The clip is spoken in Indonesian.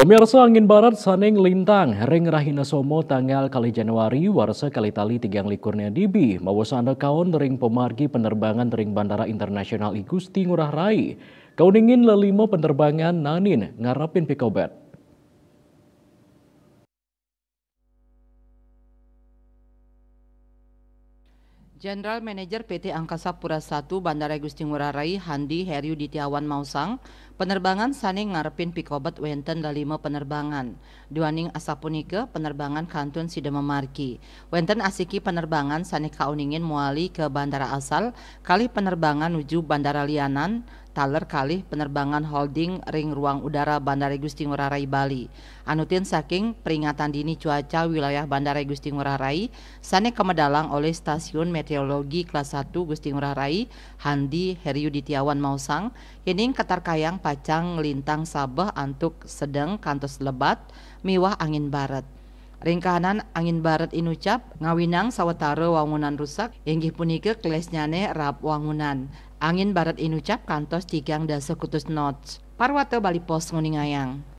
Pemirsa angin barat saneng lintang, hereng rahina somo tanggal kali Januari, warsa kali tali tigang likurnya dibi. Mawas anda kawan ring pemargi penerbangan ring Bandara Internasional I Gusti Ngurah Rai. Kau dingin lelimo penerbangan nanin ngarapin pikobet. General Manager PT Angkasa Pura I Bandara Gusti Ngurah Rai Handi Heriu Ditiawan Mausang, penerbangan saning ngarepin pikobat wenten 5 penerbangan. Duaning asapunike penerbangan kantun sida memarki. Wenten asiki penerbangan saning kauningin muali ke bandara asal, kali penerbangan menuju bandara lianan, taler kali penerbangan holding ring ruang udara Bandara Gusti Ngurah Rai Bali. Anutin saking peringatan dini cuaca wilayah Bandara Gusti Ngurah Rai, sane kemedalang oleh stasiun meteorologi kelas 1 Gusti Ngurah Rai, Handi Heriu Ditiawan Mausang, yening katarkayang pacang lintang sabeh antuk sedang kantos lebat, miwah angin barat. Ringkahanan angin barat inucap ngawinang sawetara wangunan rusak inggih punika klesnyane rap wangunan. Angin barat inucap kantos 3 dasa kutus knots. Parwata Bali Pos nguningayang.